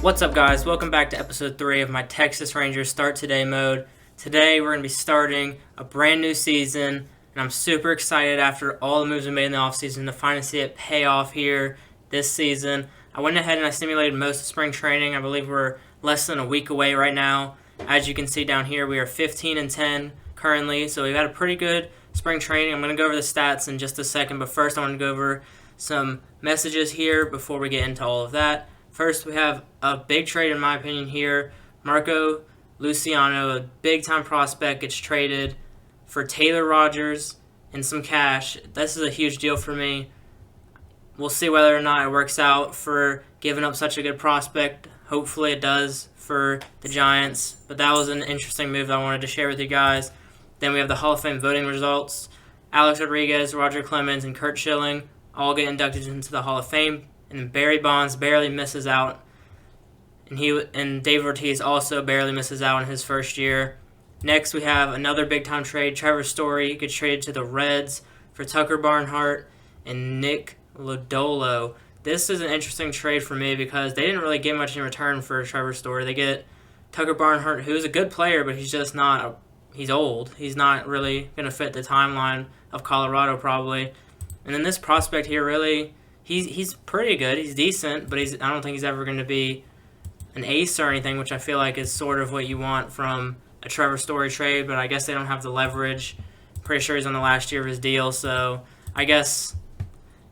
What's up, guys? Welcome back to episode 3 of my Texas Rangers Start Today mode. Today we're going to be starting a brand new season, and I'm super excited after all the moves we made in the offseason to finally see it pay off here this season. I went ahead and I simulated most of spring training. I believe we're less than a week away right now. As you can see down here, we are 15-10 currently, so we've had a pretty good spring training. I'm going to go over the stats in just a second, but first I want to go over some messages here before we get into all of that. First, we have a big trade, in my opinion, here. Marco Luciano, a big-time prospect, gets traded for Taylor Rogers and some cash. This is a huge deal for me. We'll see whether or not it works out for giving up such a good prospect. Hopefully it does for the Giants. But that was an interesting move that I wanted to share with you guys. Then we have the Hall of Fame voting results. Alex Rodriguez, Roger Clemens, and Kurt Schilling all get inducted into the Hall of Fame. And Barry Bonds barely misses out. And Dave Ortiz also barely misses out in his first year. Next, we have another big-time trade. Trevor Story gets traded to the Reds for Tucker Barnhart and Nick Lodolo. This is an interesting trade for me because they didn't really get much in return for Trevor Story. They get Tucker Barnhart, who's a good player, but he's just not. He's old. He's not really going to fit the timeline of Colorado probably. And then this prospect here really. He's pretty good. He's decent, but I don't think he's ever going to be an ace or anything, which I feel like is sort of what you want from a Trevor Story trade, but I guess they don't have the leverage. Pretty sure he's on the last year of his deal, so I guess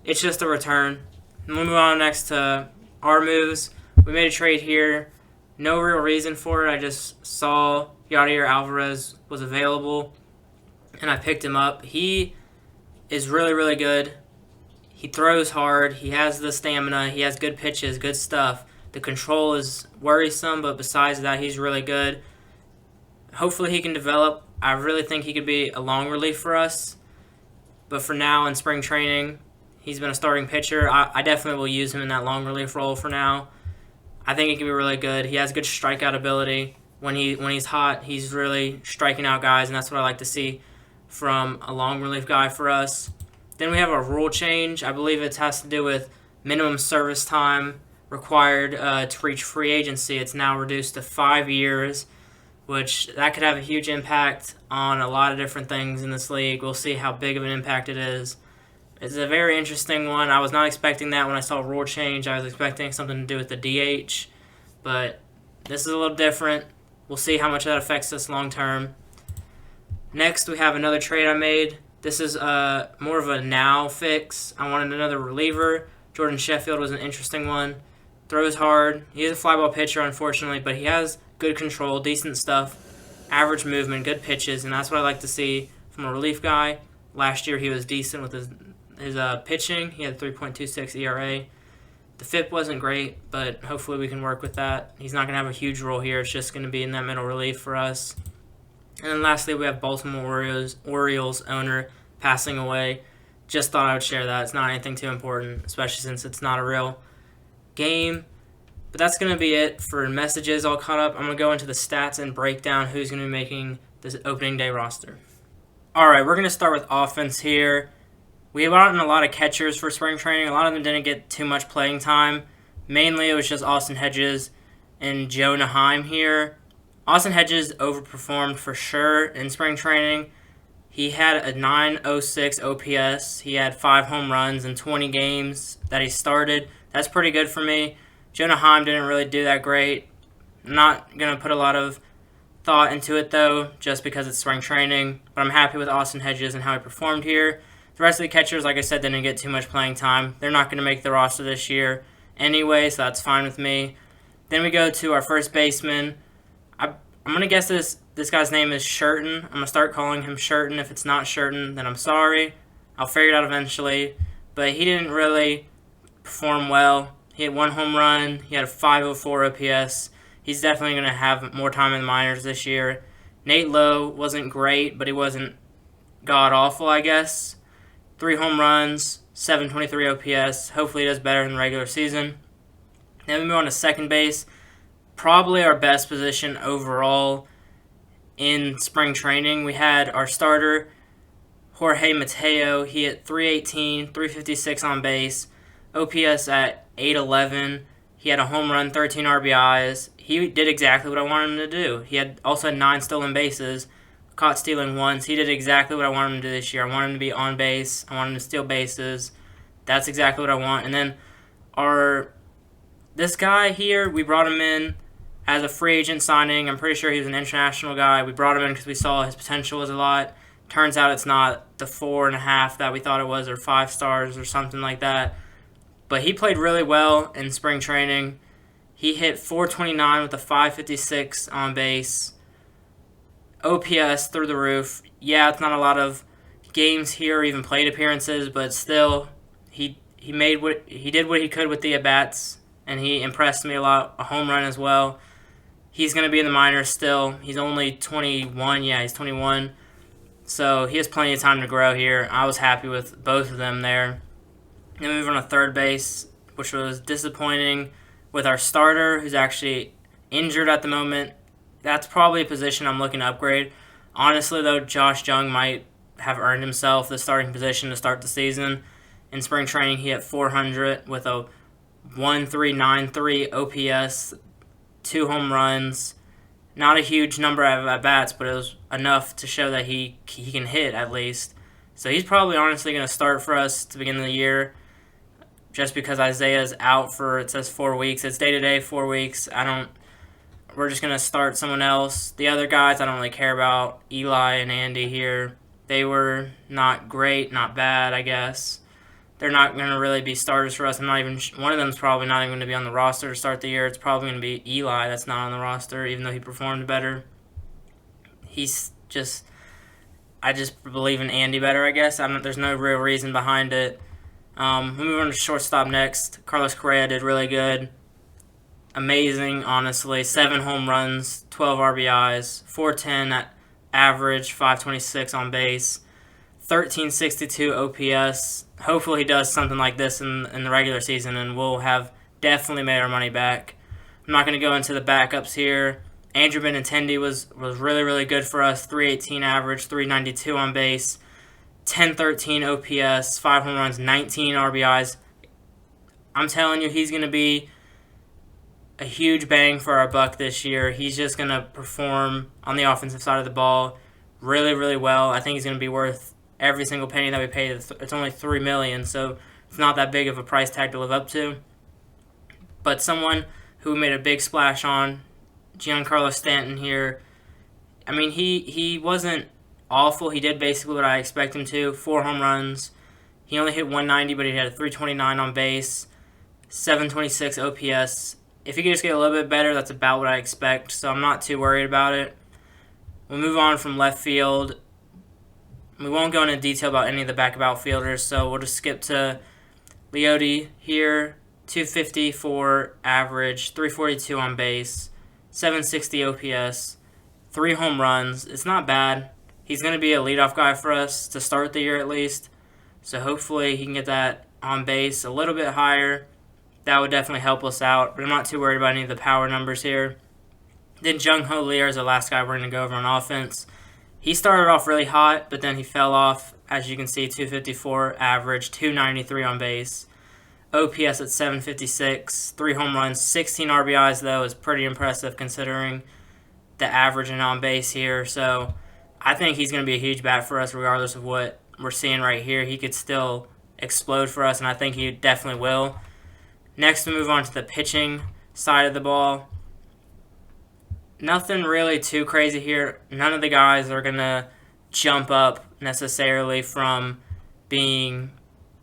it's just a return. And we'll move on next to our moves. We made a trade here. No real reason for it. I just saw Yadier Alvarez was available, and I picked him up. He is really, really good. He throws hard. He has the stamina. He has good pitches, good stuff. The control is worrisome, but besides that, he's really good. Hopefully he can develop. I really think he could be a long relief for us. But for now, in spring training, he's been a starting pitcher. I definitely will use him in that long relief role for now. I think he can be really good. He has good strikeout ability. When he's hot, he's really striking out guys, and that's what I like to see from a long relief guy for us. Then we have a rule change. I believe it has to do with minimum service time required to reach free agency. It's now reduced to 5 years, which that could have a huge impact on a lot of different things in this league. We'll see how big of an impact it is. It's a very interesting one. I was not expecting that when I saw rule change. I was expecting something to do with the DH, but this is a little different. We'll see how much that affects us long term. Next, we have another trade I made. This is more of a now fix. I wanted another reliever. Jordan Sheffield was an interesting one. Throws hard. He is a fly ball pitcher, unfortunately, but he has good control, decent stuff, average movement, good pitches, and that's what I like to see from a relief guy. Last year, he was decent with his pitching. He had 3.26 ERA. The FIP wasn't great, but hopefully we can work with that. He's not going to have a huge role here. It's just going to be in that middle relief for us. And then lastly, we have Baltimore Orioles owner passing away. Just thought I would share that. It's not anything too important, especially since it's not a real game. But that's going to be it for messages all caught up. I'm going to go into the stats and break down who's going to be making this opening day roster. All right, we're going to start with offense here. We brought in a lot of catchers for spring training. A lot of them didn't get too much playing time. Mainly, it was just Austin Hedges and Joe Naheim here. Austin Hedges overperformed for sure in spring training. He had a 906 OPS. He had 5 home runs in 20 games that he started. That's pretty good for me. Joe Naheim didn't really do that great. I'm not going to put a lot of thought into it, though, just because it's spring training. But I'm happy with Austin Hedges and how he performed here. The rest of the catchers, like I said, didn't get too much playing time. They're not going to make the roster this year anyway, so that's fine with me. Then we go to our first baseman. I'm going to guess this guy's name is Shurton. I'm going to start calling him Shurton. If it's not Shurton, then I'm sorry. I'll figure it out eventually. But he didn't really perform well. He had 1 home run. He had a 504 OPS. He's definitely going to have more time in the minors this year. Nate Lowe wasn't great, but he wasn't god-awful, I guess. 3 home runs, 723 OPS. Hopefully he does better in the regular season. Then we move on to second base. Probably our best position overall in spring training. We had our starter, Jorge Mateo. He hit 318, 356 on base, OPS at 811. He had a home run, 13 RBIs. He did exactly what I wanted him to do. He had also 9 stolen bases, caught stealing once. He did exactly what I wanted him to do this year. I wanted him to be on base. I wanted him to steal bases. That's exactly what I want. And then this guy here, we brought him in as a free agent signing. I'm pretty sure he was an international guy. We brought him in because we saw his potential was a lot. Turns out it's not the 4.5 that we thought it was, or 5 stars or something like that. But he played really well in spring training. He hit 429 with a 556 on base. OPS through the roof. Yeah, it's not a lot of games here or even plate appearances, but still, he did what he could with the at-bats, and he impressed me a lot. A home run as well. He's going to be in the minors still. He's only 21. Yeah, he's 21. So he has plenty of time to grow here. I was happy with both of them there. Then we move on to third base, which was disappointing with our starter, who's actually injured at the moment. That's probably a position I'm looking to upgrade. Honestly, though, Josh Jung might have earned himself the starting position to start the season. In spring training, he hit 400 with a 1.393 OPS, 2 home runs. Not a huge number of at-bats, but it was enough to show that he can hit at least. So he's probably honestly going to start for us to begin the year, just because Isaiah's out for, it says 4 weeks. It's day-to-day 4 weeks. We're just going to start someone else. The other guys I don't really care about. Eli and Andy here, they were not great, not bad, I guess. They're not going to really be starters for us. One of them's probably not even going to be on the roster to start the year. It's probably going to be Eli that's not on the roster, even though he performed better. I just believe in Andy better, I guess. There's no real reason behind it. We move on to shortstop next. Carlos Correa did really good. Amazing, honestly. 7 home runs, 12 RBIs, 410 at average, 526 on base, 1362 OPS. Hopefully he does something like this in the regular season, and we'll have definitely made our money back. I'm not going to go into the backups here. Andrew Benintendi was really, really good for us. 318 average, 392 on base, 1013 OPS, 5 home runs, 19 RBIs. I'm telling you, he's going to be a huge bang for our buck this year. He's just going to perform on the offensive side of the ball really, really well. I think he's going to be worth every single penny that we paid. It's only $3 million, so it's not that big of a price tag to live up to. But someone who made a big splash on, Giancarlo Stanton here. I mean, he wasn't awful. He did basically what I expect him to. 4 home runs. He only hit 190, but he had a 329 on base, 726 OPS. If he could just get a little bit better, that's about what I expect, so I'm not too worried about it. We'll move on from left field. We won't go into detail about any of the backup outfielders, so we'll just skip to Leote here. 254 average, 342 on base, 760 OPS, 3 home runs. It's not bad. He's going to be a leadoff guy for us to start the year at least, so hopefully he can get that on base a little bit higher. That would definitely help us out, but I'm not too worried about any of the power numbers here. Then Jung Ho Lee is the last guy we're going to go over on offense. He started off really hot, but then he fell off. As you can see, 254 average, 293 on base. OPS at 756, 3 home runs, 16 RBIs, though, is pretty impressive considering the average and on base here. So I think he's going to be a huge bat for us regardless of what we're seeing right here. He could still explode for us, and I think he definitely will. Next, we move on to the pitching side of the ball. Nothing really too crazy here. None of the guys are going to jump up necessarily from being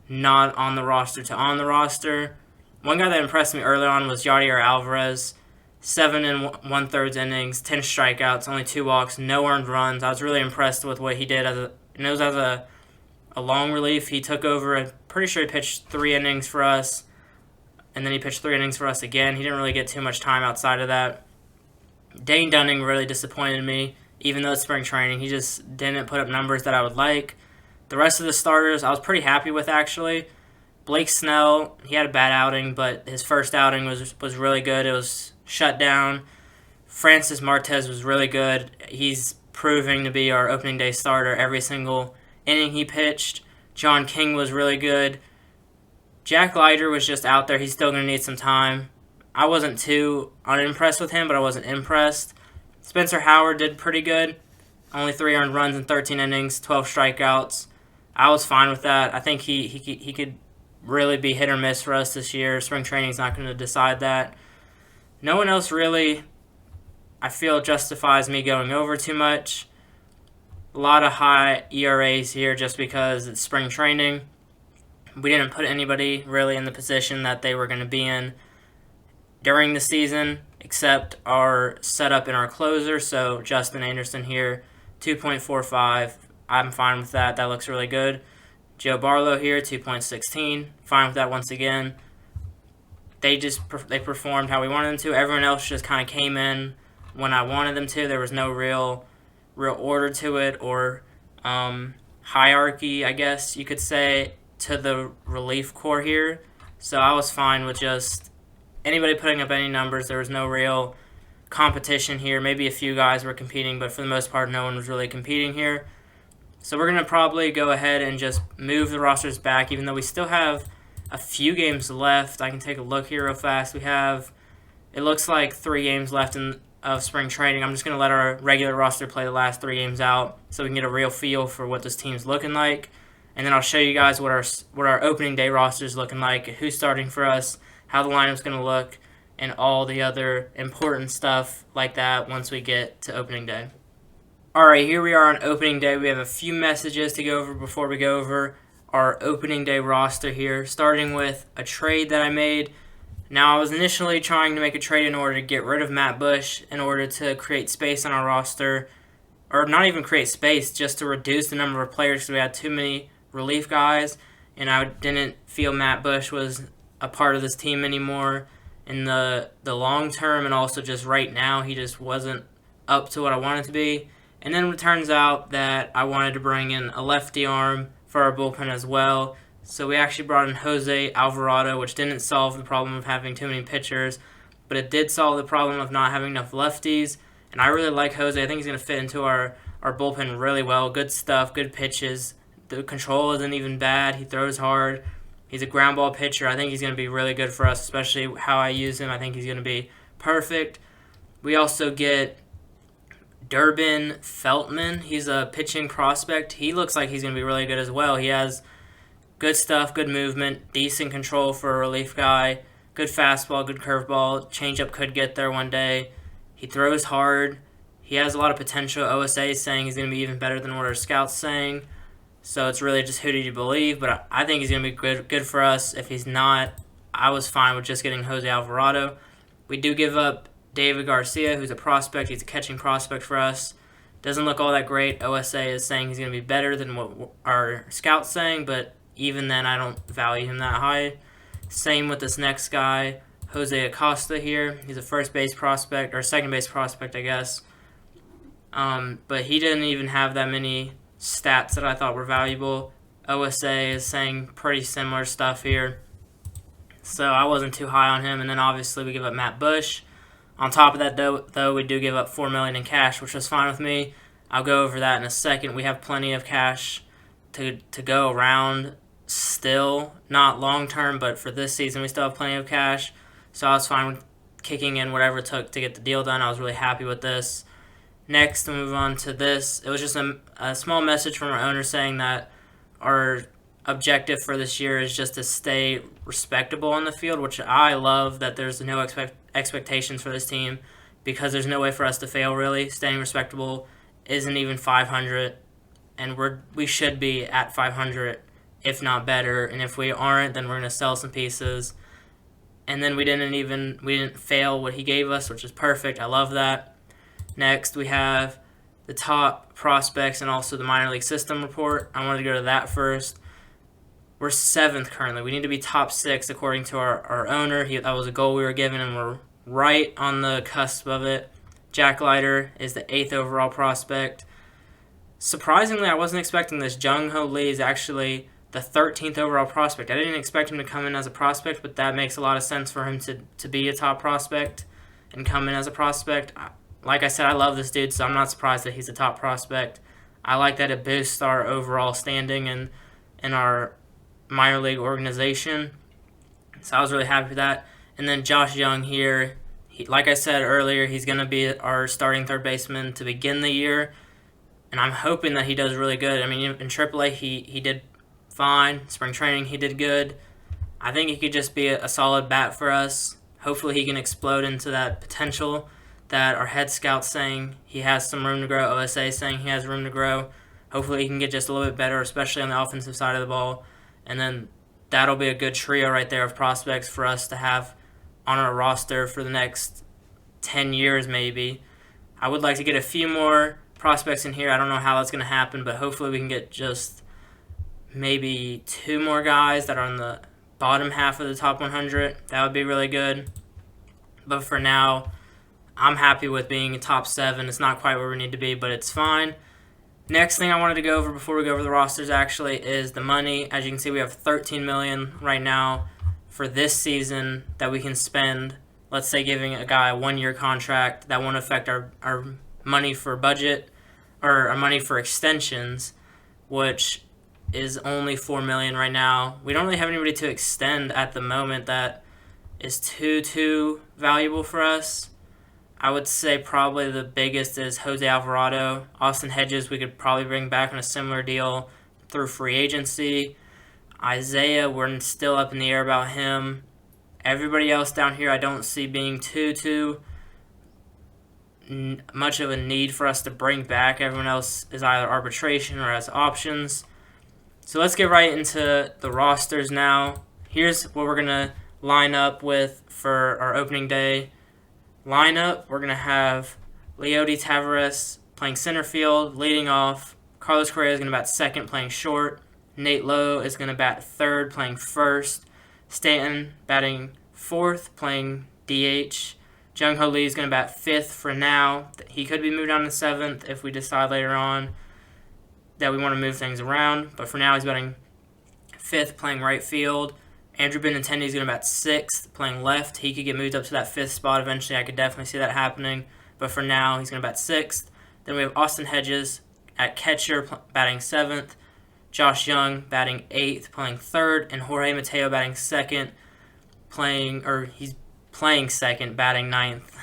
not on the roster to on the roster. One guy that impressed me early on was Yadier Alvarez. 7 1/3 innings, 10 strikeouts, only 2 walks, no earned runs. I was really impressed with what he did as a long relief. He took over. I'm pretty sure he pitched 3 innings for us, and then he pitched 3 innings for us again. He didn't really get too much time outside of that. Dane Dunning really disappointed me, even though it's spring training. He just didn't put up numbers that I would like. The rest of the starters I was pretty happy with, actually. Blake Snell, he had a bad outing, but his first outing was really good. It was shut down. Francis Martez was really good. He's proving to be our opening day starter every single inning he pitched. John King was really good. Jack Leiter was just out there. He's still going to need some time. I wasn't too unimpressed with him, but I wasn't impressed. Spencer Howard did pretty good. Only 3 earned runs in 13 innings, 12 strikeouts. I was fine with that. I think he could really be hit or miss for us this year. Spring training's not going to decide that. No one else really, I feel, justifies me going over too much. A lot of high ERAs here just because it's spring training. We didn't put anybody really in the position that they were going to be in during the season except our setup and our closer. So Justin Anderson here, 2.45. I'm fine with that. That looks really good. Joe Barlow here, 2.16. Fine with that once again. They performed how we wanted them to. Everyone else just kind of came in when I wanted them to. There was no real order to it or hierarchy, I guess you could say, to the relief corps here. So I was fine with just anybody putting up any numbers. There was no real competition here. Maybe a few guys were competing, but for the most part, no one was really competing here. So we're going to probably go ahead and just move the rosters back, even though we still have a few games left. I can take a look here real fast. We have, it looks like 3 games left of spring training. I'm just going to let our regular roster play the last 3 games out so we can get a real feel for what this team's looking like. And then I'll show you guys what our opening day roster is looking like, who's starting for us, how the lineup's going to look, and all the other important stuff like that once we get to opening day. Alright, here we are on opening day. We have a few messages to go over before we go over our opening day roster here, starting with a trade that I made. Now, I was initially trying to make a trade in order to get rid of Matt Bush in order to create space on our roster, or not even create space, just to reduce the number of players because we had too many relief guys, and I didn't feel Matt Bush was a part of this team anymore in the long term, and also just right now he just wasn't up to what I wanted to be. And then it turns out that I wanted to bring in a lefty arm for our bullpen as well. So we actually brought in Jose Alvarado, which didn't solve the problem of having too many pitchers, but it did solve the problem of not having enough lefties. And I really like Jose. I think he's going to fit into our bullpen really well. Good stuff, good pitches. The control isn't even bad. He throws hard. He's a ground ball pitcher. I think he's going to be really good for us, especially how I use him. I think he's going to be perfect. We also get Durbin Feltman. He's a pitching prospect. He looks like he's going to be really good as well. He has good stuff, good movement, decent control for a relief guy, good fastball, good curveball. Changeup could get there one day. He throws hard. He has a lot of potential. OSA is saying he's going to be even better than what our scouts saying. So it's really just who do you believe. But I think he's going to be good for us. If he's not, I was fine with just getting Jose Alvarado. We do give up David Garcia, who's a prospect. He's a catching prospect for us. Doesn't look all that great. OSA is saying he's going to be better than what our scout's saying, but even then I don't value him that high. Same with this next guy, Jose Acosta here. He's a first base prospect, or second base prospect, I guess. But he didn't even have that many stats that I thought were valuable. OSA is saying pretty similar stuff here. So I wasn't too high on him. And then obviously we give up Matt Bush. On top of that, though, we do give up $4 million in cash, which was fine with me. I'll go over that in a second. We have plenty of cash to go around still. Not long-term, but for this season, we still have plenty of cash. So I was fine with kicking in whatever it took to get the deal done. I was really happy with this. Next, we'll move on to this. It was just a small message from our owner saying that our objective for this year is just to stay respectable on the field, which I love, that there's no expectations for this team because there's no way for us to fail, really. Staying respectable isn't even 500, and we should be at 500, if not better. And if we aren't, then we're going to sell some pieces. And then we didn't fail what he gave us, which is perfect. I love that. Next, we have the top prospects and also the minor league system report. I wanted to go to that first. We're 7th currently. We need to be top 6 according to our owner. That was a goal we were given, and we're right on the cusp of it. Jack Leiter is the 8th overall prospect. Surprisingly, I wasn't expecting this. Jung Ho Lee is actually the 13th overall prospect. I didn't expect him to come in as a prospect, but that makes a lot of sense for him to be a top prospect and come in as a prospect. Like I said, I love this dude, so I'm not surprised that he's a top prospect. I like that it boosts our overall standing in our minor league organization. So I was really happy with that. And then Josh Young here, like I said earlier, he's going to be our starting third baseman to begin the year. And I'm hoping that he does really good. I mean, in AAA, he did fine. Spring training, he did good. I think he could just be a solid bat for us. Hopefully he can explode into that potential that our head scout's saying he has some room to grow, OSA saying he has room to grow. Hopefully he can get just a little bit better, especially on the offensive side of the ball. And then that'll be a good trio right there of prospects for us to have on our roster for the next 10 years maybe. I would like to get a few more prospects in here. I don't know how that's going to happen, but hopefully we can get just maybe 2 more guys that are on the bottom half of the top 100. That would be really good. But for now, I'm happy with being a top 7. It's not quite where we need to be, but it's fine. Next thing I wanted to go over before we go over the rosters actually is the money. As you can see, we have $13 million right now for this season that we can spend. Let's say giving a guy a 1-year contract. That won't affect our money for budget or our money for extensions, which is only $4 million right now. We don't really have anybody to extend at the moment that is too valuable for us. I would say probably the biggest is Jose Alvarado. Austin Hedges we could probably bring back on a similar deal through free agency. Isaiah, we're still up in the air about him. Everybody else down here I don't see being too much of a need for us to bring back. Everyone else is either arbitration or has options. So let's get right into the rosters now. Here's what we're going to line up with for our opening day lineup. We're going to have Leody Taveras playing center field, leading off. Carlos Correa is going to bat second, playing short. Nate Lowe is going to bat third, playing first. Stanton batting fourth, playing DH. Jung Ho Lee is going to bat fifth for now. He could be moved down to seventh if we decide later on that we want to move things around. But for now, he's batting fifth, playing right field. Andrew Benintendi is going to bat sixth, playing left. He could get moved up to that fifth spot eventually. I could definitely see that happening. But for now, he's going to bat sixth. Then we have Austin Hedges at catcher, batting seventh. Josh Young batting eighth, playing third. And Jorge Mateo batting second, he's playing second, batting ninth.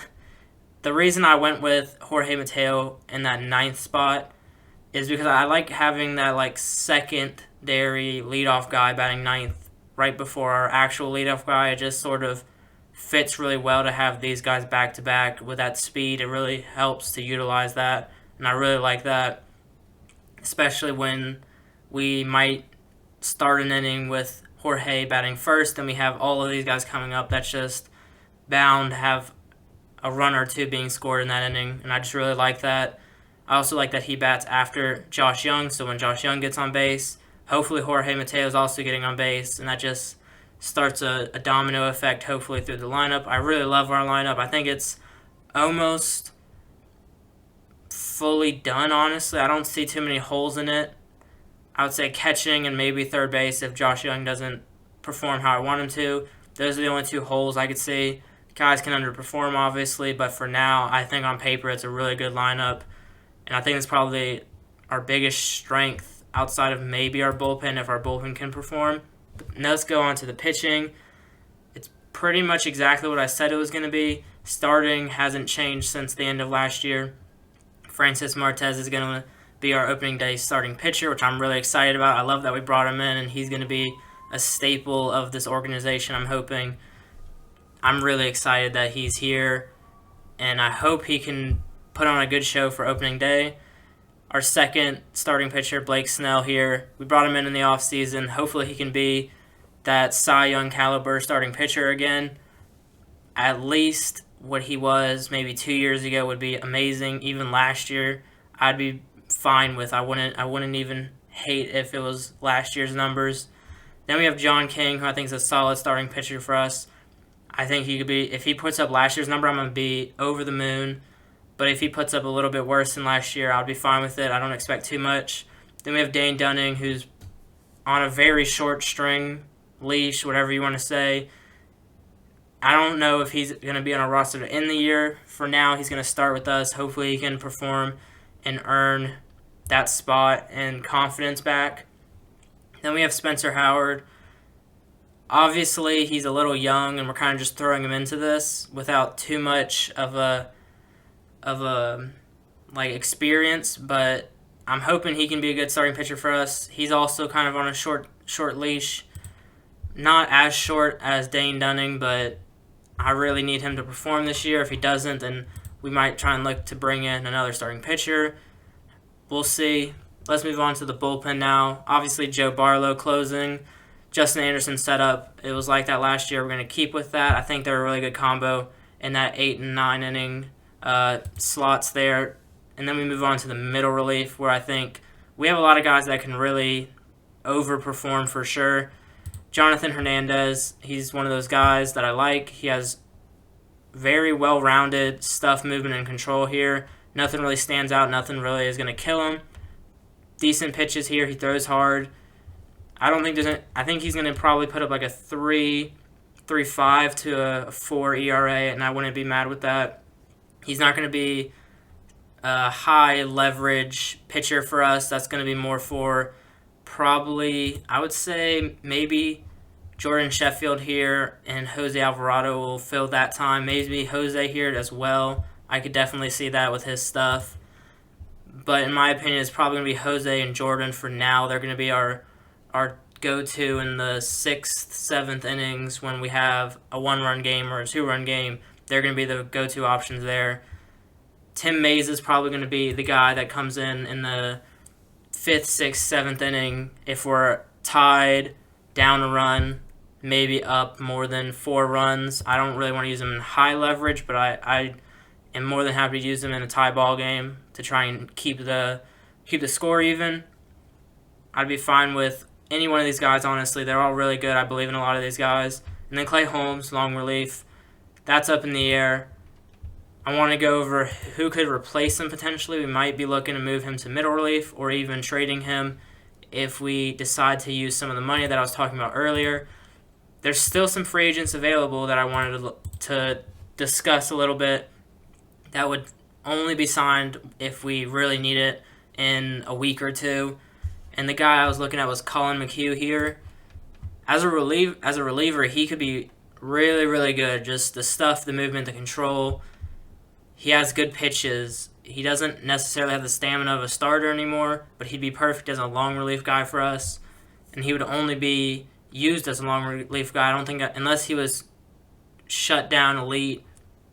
The reason I went with Jorge Mateo in that ninth spot is because I like having that secondary leadoff guy batting ninth right before our actual leadoff guy. It just sort of fits really well to have these guys back to back with that speed. It really helps to utilize that, and I really like that, especially when we might start an inning with Jorge batting first, and we have all of these guys coming up. That's just bound to have a run or two being scored in that inning, and I just really like that. I also like that he bats after Josh Young, so when Josh Young gets on base, hopefully Jorge Mateo is also getting on base, and that just starts a domino effect, hopefully, through the lineup. I really love our lineup. I think it's almost fully done, honestly. I don't see too many holes in it. I would say catching and maybe third base if Josh Young doesn't perform how I want him to. Those are the only 2 holes I could see. Guys can underperform, obviously, but for now, I think on paper it's a really good lineup, and I think it's probably our biggest strength outside of maybe our bullpen if our bullpen can perform. Now let's go on to the pitching. It's pretty much exactly what I said it was going to be. Starting hasn't changed since the end of last year. Francis Martez is going to be our opening day starting pitcher, which I'm really excited about. I love that we brought him in, and he's going to be a staple of this organization, I'm hoping. I'm really excited that he's here, and I hope he can put on a good show for opening day. Our second starting pitcher, Blake Snell, here. We brought him in the offseason. Hopefully he can be that Cy Young caliber starting pitcher again. At least what he was maybe 2 years ago would be amazing. Even last year, I'd be fine with. I wouldn't even hate if it was last year's numbers. Then we have John King, who I think is a solid starting pitcher for us. I think he could be, if he puts up last year's number, I'm going to be over the moon. But if he puts up a little bit worse than last year, I'll be fine with it. I don't expect too much. Then we have Dane Dunning, who's on a very short string, leash, whatever you want to say. I don't know if he's going to be on a roster to end the year. For now, he's going to start with us. Hopefully he can perform and earn that spot and confidence back. Then we have Spencer Howard. Obviously, he's a little young, and we're kind of just throwing him into this without too much of a like experience. But I'm hoping he can be a good starting pitcher for us. He's also kind of on a short leash, not as short as Dane Dunning, but I really need him to perform this year. If he doesn't, then we might try and look to bring in another starting pitcher. We'll see. Let's move on to the bullpen now. Obviously, Joe Barlow closing. Justin Anderson setup. It was like that last year. We're going to keep with that. I think they're a really good combo in that 8 and 9 inning slots there. And then we move on to the middle relief, where I think we have a lot of guys that can really overperform for sure. Jonathan Hernandez, he's one of those guys that I like. He has very well-rounded stuff, movement, and control here. Nothing really stands out. Nothing really is going to kill him. Decent pitches here. He throws hard. I think he's going to probably put up like a 3.5 to a 4 ERA, and I wouldn't be mad with that. He's not going to be a high leverage pitcher for us. That's going to be more for probably, I would say, maybe Jordan Sheffield here and Jose Alvarado will fill that time. Maybe Jose here as well. I could definitely see that with his stuff. But in my opinion, it's probably going to be Jose and Jordan for now. They're going to be our go-to in the 6th, 7th innings when we have a 1-run game or a 2-run game. They're going to be the go-to options there. Tim Mays is probably going to be the guy that comes in the 5th, 6th, 7th inning if we're tied, down a run, maybe up more than 4 runs. I don't really want to use him in high leverage, but I am more than happy to use him in a tie ball game to try and keep the score even. I'd be fine with any one of these guys, honestly. They're all really good. I believe in a lot of these guys. And then Clay Holmes, long relief. That's up in the air. I want to go over who could replace him potentially. We might be looking to move him to middle relief or even trading him if we decide to use some of the money that I was talking about earlier. There's still some free agents available that I wanted to discuss a little bit that would only be signed if we really need it in a week or two. And the guy I was looking at was Colin McHugh here. As a reliever, he could be really, really good. Just the stuff, the movement, the control. He has good pitches. He doesn't necessarily have the stamina of a starter anymore, but he'd be perfect as a long relief guy for us. And he would only be used as a long relief guy. I don't think, unless he was shut down elite,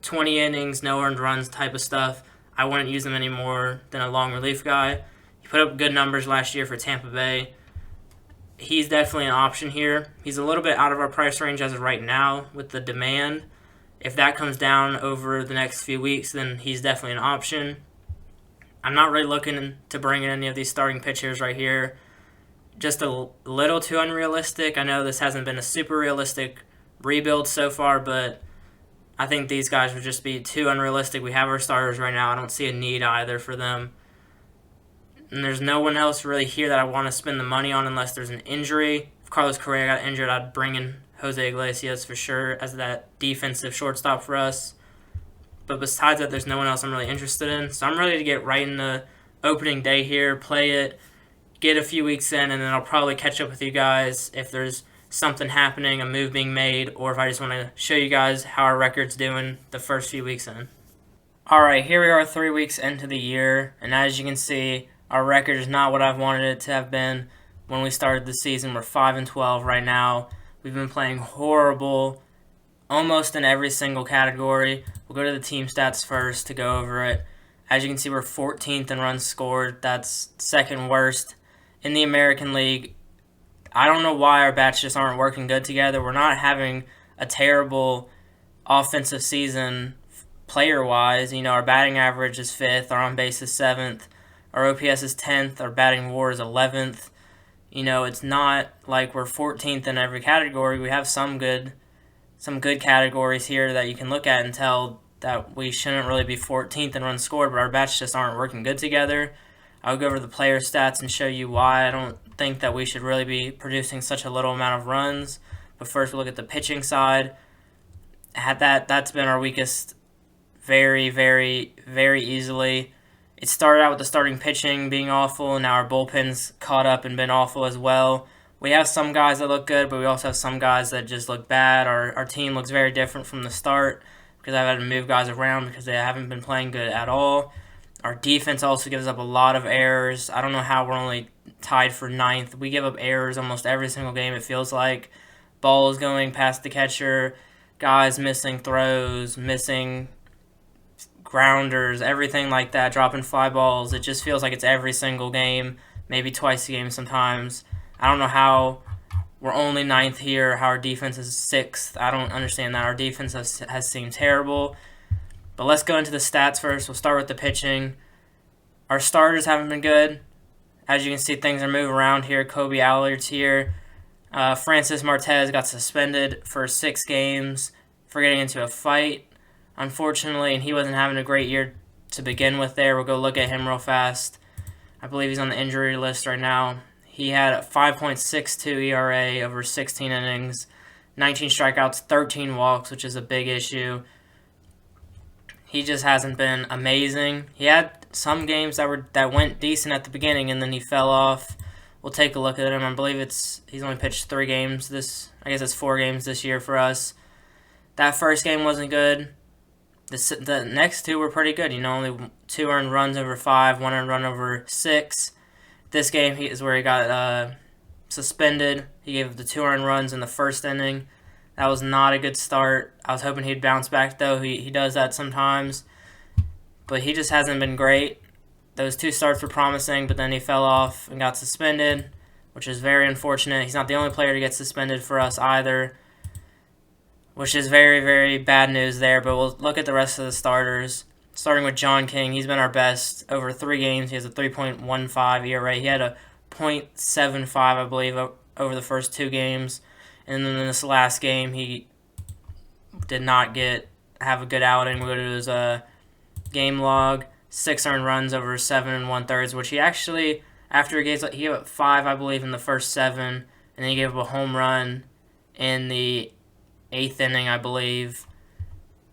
20 innings, no earned runs type of stuff, I wouldn't use him any more than a long relief guy. He put up good numbers last year for Tampa Bay. He's definitely an option here. He's a little bit out of our price range as of right now with the demand. If that comes down over the next few weeks, then he's definitely an option. I'm not really looking to bring in any of these starting pitchers right here. Just a little too unrealistic. I know this hasn't been a super realistic rebuild so far, but I think these guys would just be too unrealistic. We have our starters right now. I don't see a need either for them. And there's no one else really here that I want to spend the money on unless there's an injury. If Carlos Correa got injured, I'd bring in Jose Iglesias for sure as that defensive shortstop for us. But besides that, there's no one else I'm really interested in. So I'm ready to get right in the opening day here, play it, get a few weeks in, and then I'll probably catch up with you guys if there's something happening, a move being made, or if I just want to show you guys how our record's doing the first few weeks in. Alright, here we are 3 weeks into the year, and as you can see, our record is not what I've wanted it to have been when we started the season. We're 5-12 right now. We've been playing horrible almost in every single category. We'll go to the team stats first to go over it. As you can see, we're 14th in runs scored. That's second worst in the American League. I don't know why our bats just aren't working good together. We're not having a terrible offensive season player-wise. You know, our batting average is 5th. Our on-base is 7th. Our OPS is 10th. Our batting WAR is 11th. You know, it's not like we're 14th in every category. We have some good categories here that you can look at and tell that we shouldn't really be 14th in runs scored, but our bats just aren't working good together. I'll go over the player stats and show you why I don't think that we should really be producing such a little amount of runs. But first, we'll look at the pitching side. That's been our weakest very, very, very easily. It started out with the starting pitching being awful, and now our bullpen's caught up and been awful as well. we have some guys that look good, but we also have some guys that just look bad. Our team looks very different from the start because I've had to move guys around because they haven't been playing good at all. Our defense also gives up a lot of errors. I don't know how we're only tied for ninth. We give up errors almost every single game, it feels like. Balls going past the catcher, guys missing throws, missing grounders, everything like that, dropping fly balls. It just feels like it's every single game, maybe twice a game sometimes. I don't know how we're only ninth here, how our defense is sixth. I don't understand that. Our defense has seemed terrible. But let's go into the stats first. We'll start with the pitching. Our starters haven't been good. As you can see, things are moving around here. Kobe Allard's here. Francis Martez got suspended for 6 games for getting into a fight, unfortunately, and he wasn't having a great year to begin with there. We'll go look at him real fast. I believe he's on the injury list right now. He had a 5.62 ERA over 16 innings, 19 strikeouts, 13 walks, which is a big issue. He just hasn't been amazing. He had some games that went decent at the beginning, and then he fell off. We'll take a look at him. I believe he's only pitched 3 games I guess it's 4 games this year for us. That first game wasn't good. The next 2 were pretty good. Only 2 earned runs over 5, 1 earned run over 6. This game is where he got suspended. He gave up the 2 earned runs in the first inning. That was not a good start. I was hoping he'd bounce back, though. He does that sometimes. But he just hasn't been great. Those 2 starts were promising, but then he fell off and got suspended, which is very unfortunate. He's not the only player to get suspended for us either, which is very, very bad news there. But we'll look at the rest of the starters. Starting with John King, he's been our best. Over 3 games, he has a 3.15 ERA. He had a .75, I believe, over the first 2 games. And then in this last game, he did not have a good outing. We'll go to his game log. 6 earned runs over 7 1/3, which he actually, after he gave up 5, I believe, in the first 7, and then he gave up a home run in the 8th inning, I believe,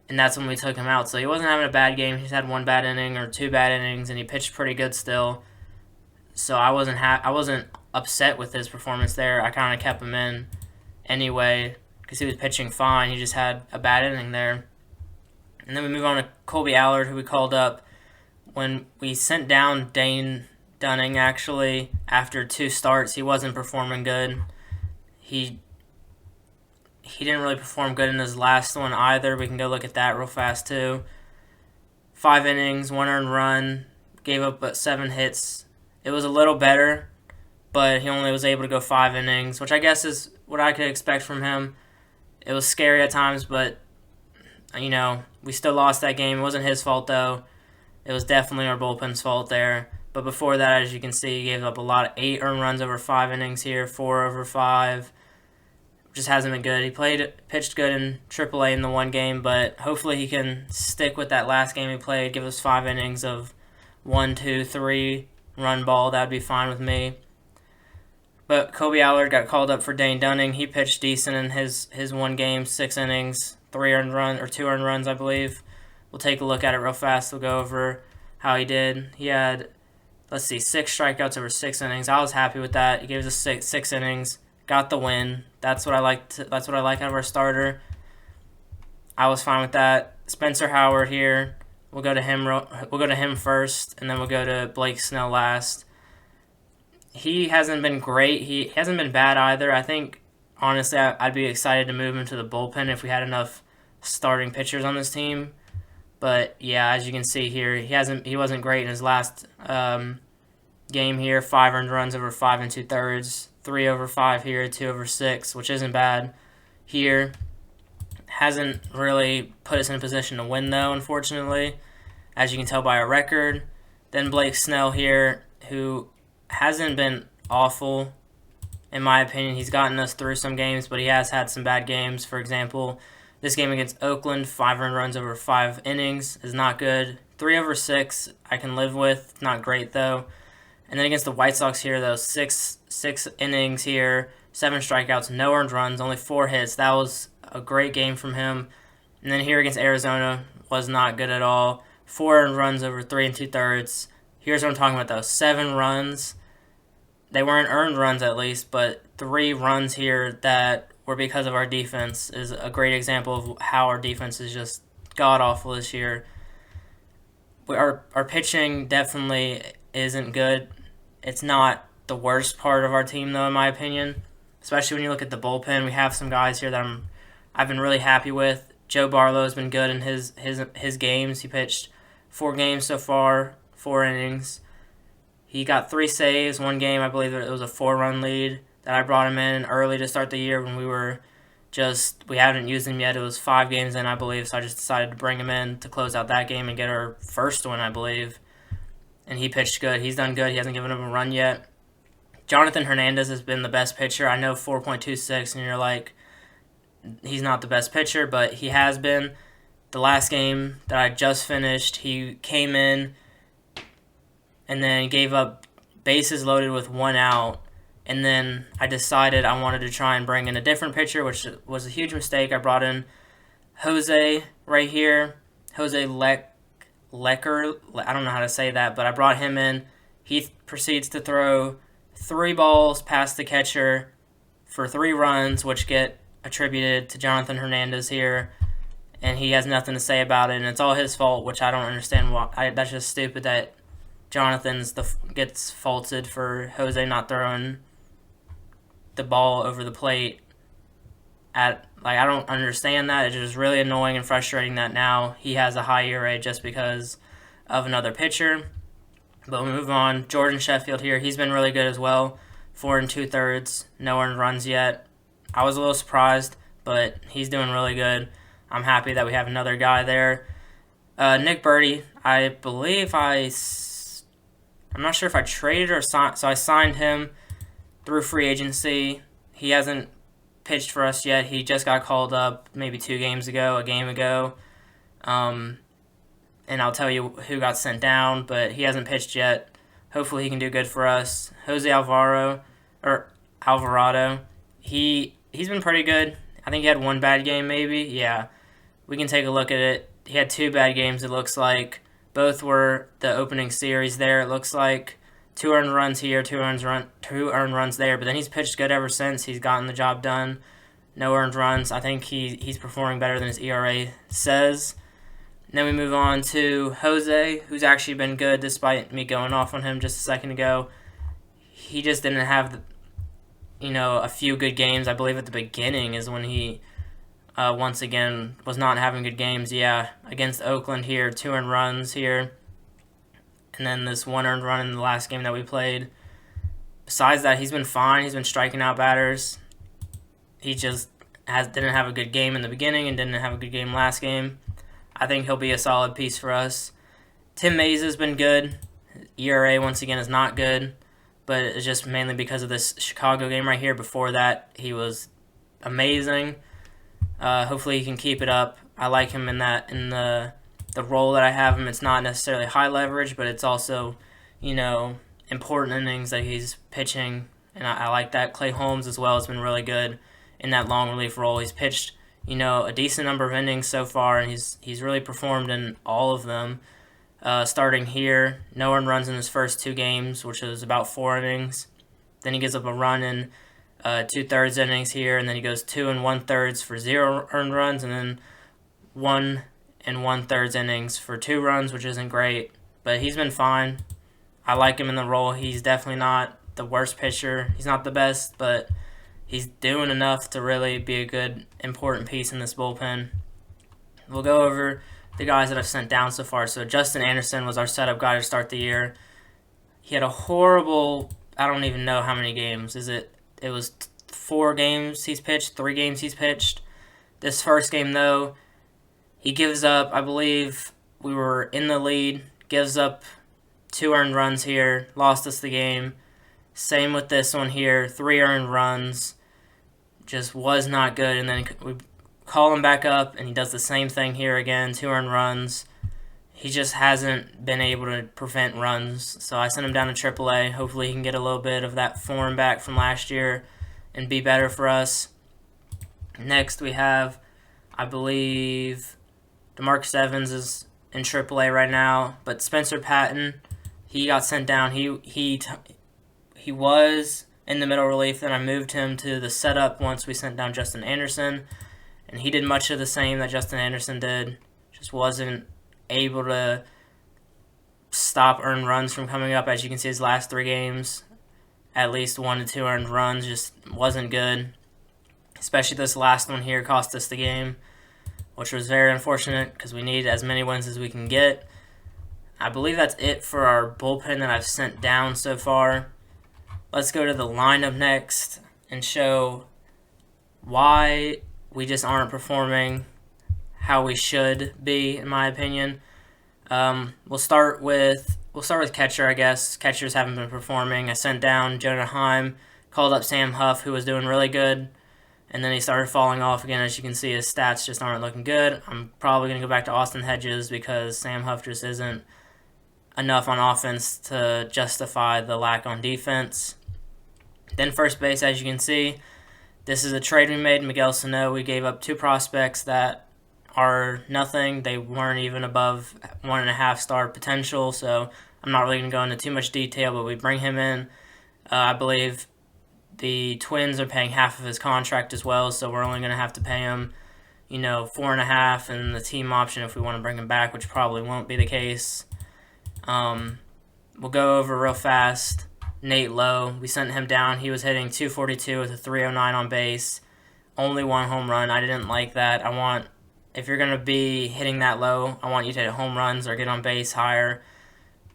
and that's when we took him out. So he wasn't having a bad game. He's had 1 bad inning or 2 bad innings, and he pitched pretty good still. So I wasn't upset with his performance there. I kind of kept him in anyway because he was pitching fine. He just had a bad inning there. And then we move on to Colby Allard, who we called up when we sent down Dane Dunning, actually, after 2 starts. He wasn't performing good. He didn't really perform good in his last one either. We can go look at that real fast, too. 5 innings, 1 earned run, gave up but 7 hits. It was a little better, but he only was able to go 5 innings, which I guess is what I could expect from him. It was scary at times, but, we still lost that game. It wasn't his fault, though. It was definitely our bullpen's fault there. But before that, as you can see, he gave up a lot of 8 earned runs over 5 innings here, 4 over 5. Just hasn't been good. He pitched good in AAA in the 1 game, but hopefully he can stick with that last game he played, give us 5 innings of 1, 2, 3 run ball. That'd be fine with me. But Kobe Allard got called up for Dane Dunning. He pitched decent in his 1 game, 6 innings, 2 earned runs, I believe. We'll take a look at it real fast. We'll go over how he did. He had, 6 strikeouts over 6 innings. I was happy with that. He gave us 6 innings, got the win. That's what I like. That's what I like out of our starter. I was fine with that. Spencer Howard here. We'll go to him. We'll go to him first, and then we'll go to Blake Snell last. He hasn't been great. He hasn't been bad either. I think, honestly, I'd be excited to move him to the bullpen if we had enough starting pitchers on this team. But yeah, as you can see here, he wasn't great in his last game here. 5 earned runs over 5 2/3, 3 over 5 here, 2 over 6, which isn't bad here. Hasn't really put us in a position to win though, unfortunately, as you can tell by our record. Then Blake Snell here, who hasn't been awful in my opinion. He's gotten us through some games, but he has had some bad games. For example, this game against Oakland, 5 earned runs over 5 innings is not good. 3 over 6 I can live with. Not great, though. And then against the White Sox here, though, 6 innings here, 7 strikeouts, no earned runs, only 4 hits. That was a great game from him. And then here against Arizona was not good at all. 4 earned runs over 3 2/3. Here's what I'm talking about, though. 7 runs. They weren't earned runs, at least, but 3 runs here that were because of our defense is a great example of how our defense is just god awful this year. Our pitching definitely isn't good. It's not the worst part of our team though, in my opinion. Especially when you look at the bullpen, we have some guys here that I've been really happy with. Joe Barlow's been good in his games. He pitched 4 games so far, 4 innings. He got 3 saves. One game, I believe it was a 4-run lead that I brought him in early to start the year when we hadn't used him yet. It was 5 games in, I believe, so I just decided to bring him in to close out that game and get our first win, I believe. And he pitched good. He's done good. He hasn't given up a run yet. Jonathan Hernandez has been the best pitcher. I know 4.26, and you're like, he's not the best pitcher, but he has been. The last game that I just finished, he came in and then gave up bases loaded with 1 out. And then I decided I wanted to try and bring in a different pitcher, which was a huge mistake. I brought in Jose right here. Jose Lecker. I don't know how to say that, but I brought him in. He proceeds to throw 3 balls past the catcher for 3 runs, which get attributed to Jonathan Hernandez here. And he has nothing to say about it, and it's all his fault, which I don't understand why. That's just stupid that Jonathan's gets faulted for Jose not throwing the ball over the plate. I don't understand that. It's just really annoying and frustrating that now he has a high ERA just because of another pitcher. But we'll move on. Jordan Sheffield here, he's been really good as well. 4 2/3, no earned runs yet. I was a little surprised, but he's doing really good. I'm happy that we have another guy there. Nick Birdie, I believe I'm not sure if I traded or signed, so I signed him through free agency. He hasn't pitched for us yet. He just got called up maybe a game ago. And I'll tell you who got sent down, but he hasn't pitched yet. Hopefully he can do good for us. Jose Alvarado, he's been pretty good. I think he had 1 bad game maybe. Yeah, we can take a look at it. He had 2 bad games, it looks like. Both were the opening series there. It looks like 2 earned runs here, 2 earned runs there. But then he's pitched good ever since. He's gotten the job done. No earned runs. I think he's performing better than his ERA says. And then we move on to Jose, who's actually been good despite me going off on him just a second ago. He just didn't have, a few good games. I believe at the beginning is when he, once again, was not having good games. Yeah, against Oakland here, 2 earned runs here. And then this 1 earned run in the last game that we played. Besides that, he's been fine. He's been striking out batters. He just didn't have a good game in the beginning and didn't have a good game last game. I think he'll be a solid piece for us. Tim Mays has been good. ERA, once again, is not good, but it's just mainly because of this Chicago game right here. Before that, he was amazing. Hopefully he can keep it up. I like him in the role that I have him. It's not necessarily high leverage, but it's also, important innings that he's pitching, and I like that. Clay Holmes as well has been really good in that long relief role. He's pitched a decent number of innings so far, and he's really performed in all of them. Starting here, no earned runs in his first 2 games, which is about 4 innings. Then he gives up a run in 2/3 innings here, and then he goes 2 1/3 for 0 earned runs, and then 1 1/3 innings for 2 runs, which isn't great. But he's been fine. I like him in the role. He's definitely not the worst pitcher. He's not the best, but he's doing enough to really be a good, important piece in this bullpen. We'll go over the guys that I've sent down so far. So Justin Anderson was our setup guy to start the year. He had a horrible, I don't even know how many games. It was 4 games he's pitched, 3 games he's pitched. This first game, though, he gives up, I believe we were in the lead, gives up 2 earned runs here, lost us the game. Same with this one here, 3 earned runs. Just was not good, and then we call him back up, and he does the same thing here again, 2 earned runs. He just hasn't been able to prevent runs, so I sent him down to AAA. Hopefully he can get a little bit of that form back from last year and be better for us. Next we have, I believe, DeMarcus Evans is in AAA right now, but Spencer Patton, he got sent down. He was in the middle relief. Then I moved him to the setup once we sent down Justin Anderson, and he did much of the same that Justin Anderson did. Just wasn't able to stop earned runs from coming up. As you can see, his last 3 games, at least 1 to 2 earned runs, just wasn't good. Especially this last one here cost us the game, which was very unfortunate because we need as many wins as we can get. I believe that's it for our bullpen that I've sent down so far. Let's go to the lineup next and show why we just aren't performing how we should be, in my opinion. We'll start with catcher, I guess. Catchers haven't been performing. I sent down Jonah Heim, called up Sam Huff, who was doing really good, and then he started falling off again. As you can see, his stats just aren't looking good. I'm probably going to go back to Austin Hedges because Sam Huff just isn't enough on offense to justify the lack on defense. Then first base, as you can see, this is a trade we made. Miguel Sano, we gave up 2 prospects that are nothing. They weren't even above 1.5 star potential, so I'm not really going to go into too much detail, but we bring him in. I believe the Twins are paying half of his contract as well, so we're only going to have to pay him, 4.5, and the team option if we want to bring him back, which probably won't be the case. We'll go over real fast. Nate Lowe, we sent him down. He was hitting .242 with a .309 on base. Only 1 home run. I didn't like that. If you're going to be hitting that low, I want you to hit home runs or get on base higher.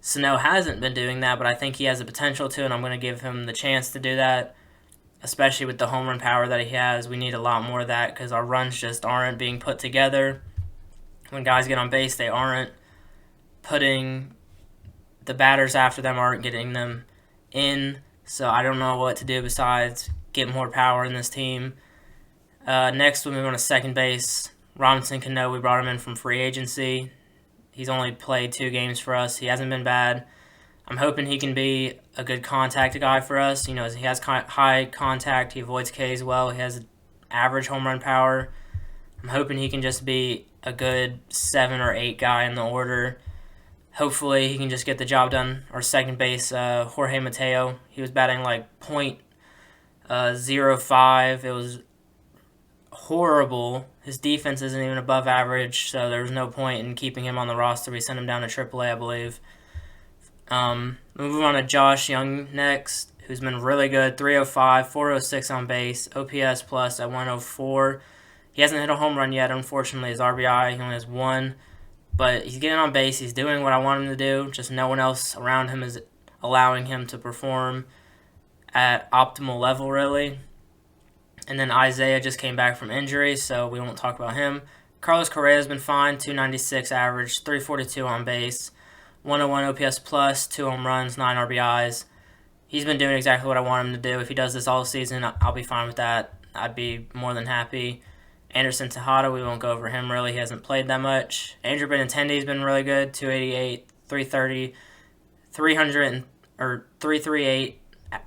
Sano hasn't been doing that, but I think he has the potential to, and I'm going to give him the chance to do that, especially with the home run power that he has. We need a lot more of that because our runs just aren't being put together. When guys get on base, they aren't putting the batters after them, aren't getting them in, so I don't know what to do besides get more power in this team. Next, we move on to second base. Robinson Cano, we brought him in from free agency. He's only played 2 games for us. He hasn't been bad. I'm hoping he can be a good contact guy for us. He has high contact. He avoids Ks well. He has average home run power. I'm hoping he can just be a good 7 or 8 guy in the order. Hopefully he can just get the job done. Our second base, Jorge Mateo, he was batting like .05. It was horrible. His defense isn't even above average, so there was no point in keeping him on the roster. We sent him down to AAA, I believe. Moving on to Josh Young next, who's been really good. .305, .406 on base, OPS plus at 104. He hasn't hit a home run yet, unfortunately. His RBI, he only has 1. But he's getting on base. He's doing what I want him to do. Just no one else around him is allowing him to perform at optimal level, really. And then Isaiah just came back from injury, so we won't talk about him. Carlos Correa has been fine. .296 average, .342 on base, 101 OPS plus, 2 home runs, 9 RBIs. He's been doing exactly what I want him to do. If he does this all season, I'll be fine with that. I'd be more than happy. Anderson Tejada, we won't go over him really. He hasn't played that much. Andrew Benintendi's been really good. .288, .330, 338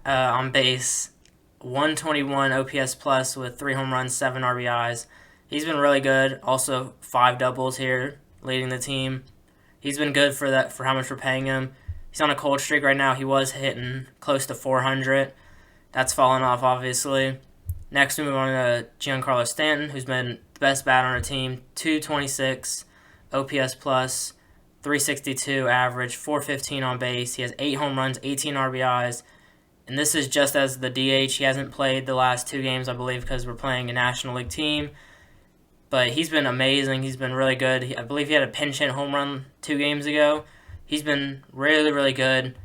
on base, 121 OPS plus with 3 home runs, 7 RBIs. He's been really good. Also 5 doubles here, leading the team. He's been good for how much we're paying him. He's on a cold streak right now. He was hitting close to 400. That's fallen off, obviously. Next, we move on to Giancarlo Stanton, who's been the best batter on our team. .226 OPS plus, .362 average, .415 on base. He has 8 home runs, 18 RBIs. And this is just as the DH. He hasn't played the last 2 games, I believe, because we're playing a National League team. But he's been amazing. He's been really good. I believe he had a pinch hit home run 2 games ago. He's been really, really good.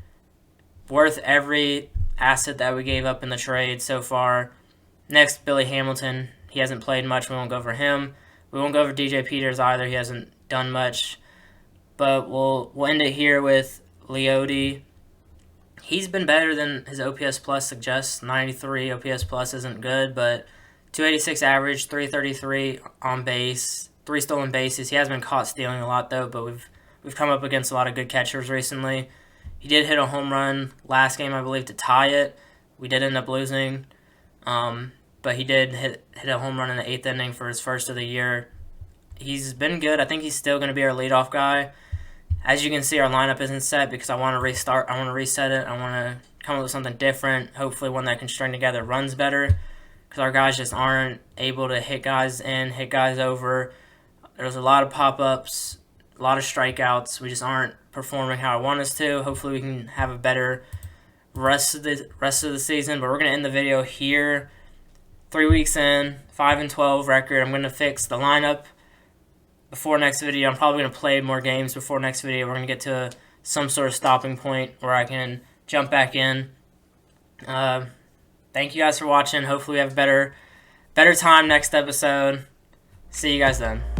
Worth every asset that we gave up in the trade so far. Next, Billy Hamilton. He hasn't played much. We won't go over him. We won't go over DJ Peters either. He hasn't done much. But we'll end it here with Leote. He's been better than his OPS plus suggests. 93 OPS plus isn't good, but .286 average, .333 on base, 3 stolen bases. He has been caught stealing a lot though, but we've come up against a lot of good catchers recently. He did hit a home run last game, I believe, to tie it. We did end up losing. But he did hit a home run in the 8th inning for his first of the year. He's been good. I think he's still going to be our leadoff guy. As you can see, our lineup isn't set because I want to restart. I want to reset it. I want to come up with something different, hopefully one that can string together runs better, because our guys just aren't able to hit guys in, hit guys over. There's a lot of pop-ups, a lot of strikeouts. We just aren't performing how I want us to. Hopefully we can have a better rest of the season, but we're going to end the video here. 3 weeks in, 5-12 record. I'm going to fix the lineup before next video. I'm probably going to play more games before next video. We're going to get to some sort of stopping point where I can jump back in. Thank you guys for watching. Hopefully we have a better time next episode. See you guys then.